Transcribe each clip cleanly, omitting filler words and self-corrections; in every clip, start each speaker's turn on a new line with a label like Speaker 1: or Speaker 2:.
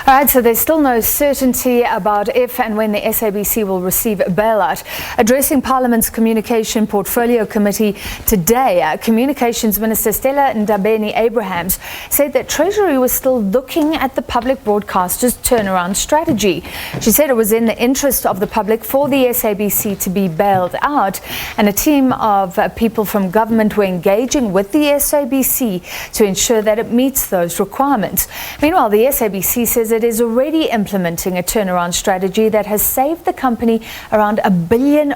Speaker 1: All right, so there's still no certainty about if and when the SABC will receive a bailout. Addressing Parliament's Communication Portfolio Committee today, Communications Minister Stella Ndabeni-Abrahams said that Treasury was still looking at the public broadcaster's turnaround strategy. She said it was in the interest of the public for the SABC to be bailed out, and a team of people from government were engaging with the SABC to ensure that it meets those requirements. Meanwhile, the SABC says it is already implementing a turnaround strategy that has saved the company around R1 billion.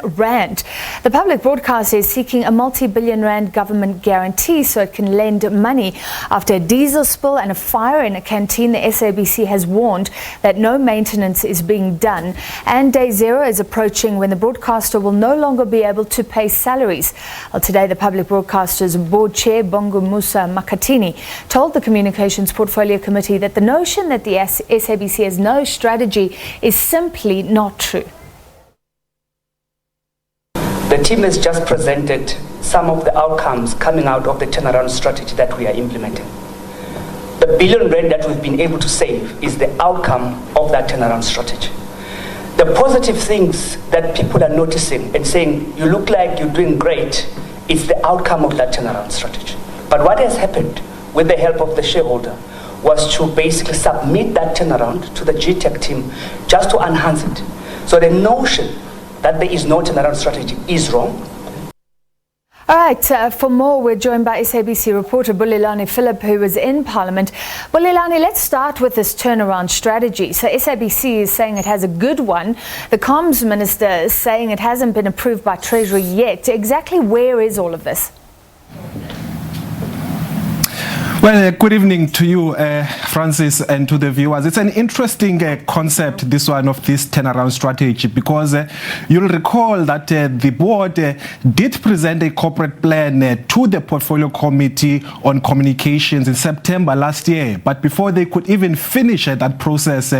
Speaker 1: The public broadcaster is seeking a multi-billion rand government guarantee so it can lend money. After a diesel spill and a fire in a canteen, the SABC has warned that no maintenance is being done, and day zero is approaching when the broadcaster will no longer be able to pay salaries. Well, today the public broadcaster's board chair, BONGUMUSA MAKHATHINI, told the Communications Portfolio Committee that the notion that the SABC has no strategy is simply not true.
Speaker 2: The team has just presented some of the outcomes coming out of the turnaround strategy that we are implementing. The R1 billion that we've been able to save is the outcome of that turnaround strategy. The positive things that people are noticing and saying, you look like you're doing great, is the outcome of that turnaround strategy. But what has happened with the help of the shareholder was to basically submit that turnaround to the GTEC team just to enhance it. So the notion that there is no turnaround strategy is wrong.
Speaker 1: All right, for more, we're joined by SABC reporter Bulelani Philip, who is in Parliament. Bulelani, let's start with this turnaround strategy. So SABC is saying it has a good one. The Comms Minister is saying it hasn't been approved by Treasury yet. Exactly where is all of this?
Speaker 3: Well, good evening to you, Francis, and to the viewers. It's an interesting concept, this one of this turnaround strategy, because you'll recall that the board did present a corporate plan to the Portfolio Committee on Communications in September last year. But before they could even finish that process,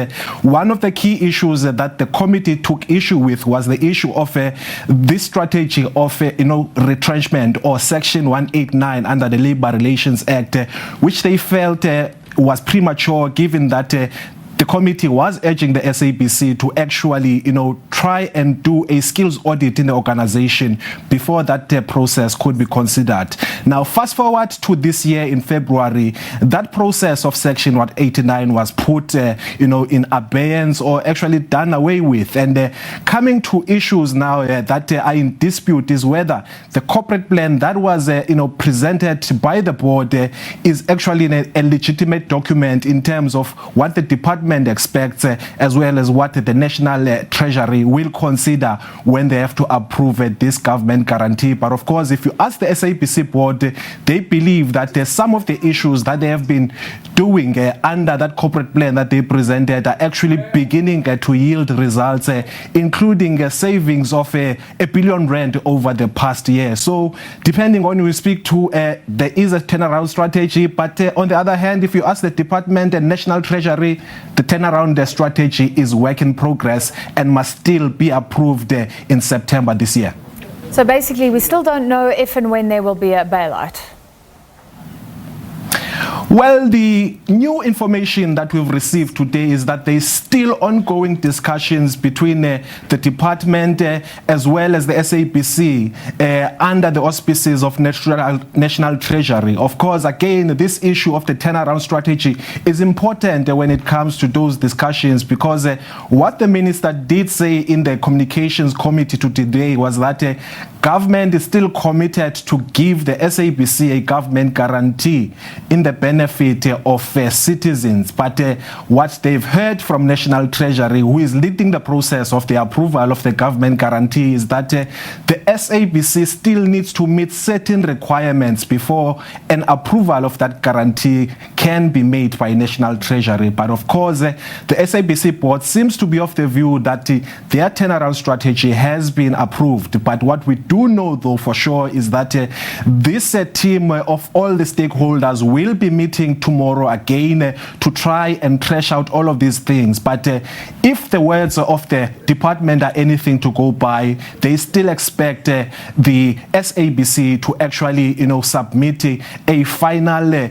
Speaker 3: one of the key issues that the committee took issue with was the issue of this strategy of retrenchment, or Section 189 under the Labour Relations Act, which they felt was premature, given that the committee was urging the SABC to actually, try and do a skills audit in the organization before that process could be considered. Now, fast forward to this year in February, that process of Section 189 was put, in abeyance, or actually done away with. And coming to issues now that are in dispute is whether the corporate plan that was, presented by the board is actually a legitimate document in terms of what the department expects, as well as what the National Treasury will consider when they have to approve this government guarantee. But of course, if you ask the SABC board, they believe that some of the issues that they have been doing under that corporate plan that they presented are actually beginning to yield results, including savings of R1 billion over the past year. So depending on who you speak to, there is a turnaround strategy, but on the other hand, if you ask the department and National Treasury, the turnaround strategy is work in progress and must still be approved in September this year.
Speaker 1: So basically, we still don't know if and when there will be a bailout.
Speaker 3: Well, the new information that we've received today is that there's still ongoing discussions between the department as well as the SABC under the auspices of National Treasury. Of course, again, this issue of the turnaround strategy is important when it comes to those discussions, because what the minister did say in the Communications Committee today was that government is still committed to give the SABC a government guarantee in the benefit of citizens. But what they've heard from National Treasury, who is leading the process of the approval of the government guarantee, is that the SABC still needs to meet certain requirements before an approval of that guarantee can be made by National Treasury. But of course, the SABC board seems to be of the view that their turnaround strategy has been approved. But what we do do know, though, for sure, is that this team of all the stakeholders will be meeting tomorrow again to try and thresh out all of these things. But if the words of the department are anything to go by, they still expect the SABC to actually, submit a final,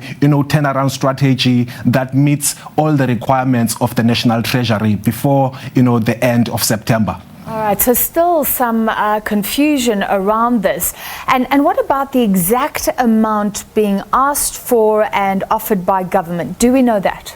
Speaker 3: turnaround strategy that meets all the requirements of the National Treasury before, the end of September.
Speaker 1: All right, so still some confusion around this. And what about the exact amount being asked for and offered by government? Do we know that?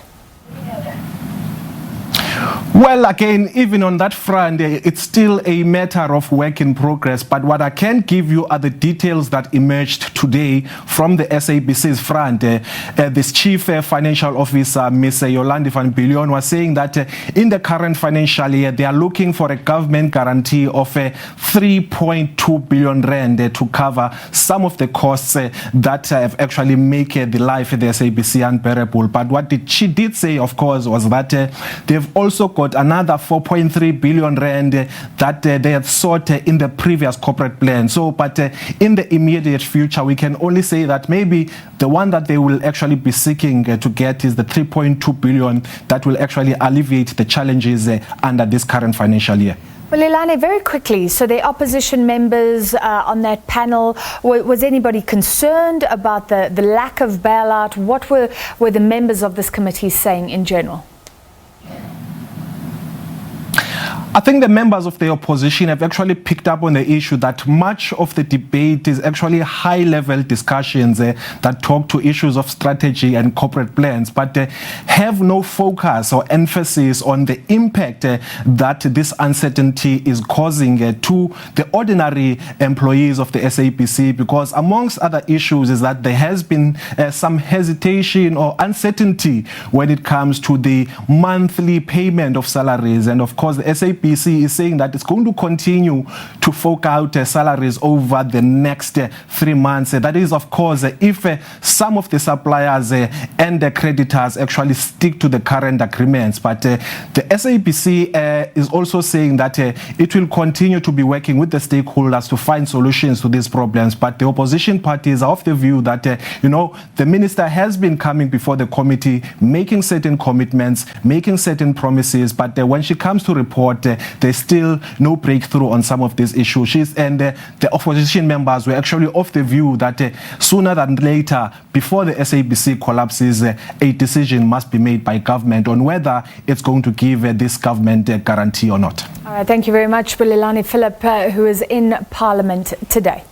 Speaker 3: Well, again, even on that front, it's still a matter of work in progress. But what I can give you are the details that emerged today from the SABC's front. This Chief Financial Officer, Ms. Yolandi van Billion, was saying that in the current financial year, they are looking for a government guarantee of 3.2 billion rand to cover some of the costs that have actually make the life of the SABC unbearable. But what she did say, of course, was that they've also got another 4.3 billion rand that they had sought in the previous corporate plan. So, but in the immediate future, we can only say that maybe the one that they will actually be seeking to get is the 3.2 billion that will actually alleviate the challenges under this current financial year.
Speaker 1: Well, Leilani, very quickly, so the opposition members on that panel, was anybody concerned about the lack of bailout? What were the members of this committee saying in general?
Speaker 3: I think the members of the opposition have actually picked up on the issue that much of the debate is actually high-level discussions that talk to issues of strategy and corporate plans, but have no focus or emphasis on the impact that this uncertainty is causing to the ordinary employees of the SABC, because amongst other issues is that there has been some hesitation or uncertainty when it comes to the monthly payment of salaries. And of course, the SABC is saying that it's going to continue to fork out salaries over the next 3 months. That is, of course, if some of the suppliers and the creditors actually stick to the current agreements. But the SABC is also saying that it will continue to be working with the stakeholders to find solutions to these problems. But the opposition parties are of the view that, the minister has been coming before the committee, making certain commitments, making certain promises, but when she comes to report, there's still no breakthrough on some of these issues. And the opposition members were actually of the view that sooner than later, before the SABC collapses, a decision must be made by government on whether it's going to give this government a guarantee or not.
Speaker 1: All right, thank you very much, Leilani Phillip, who is in Parliament today.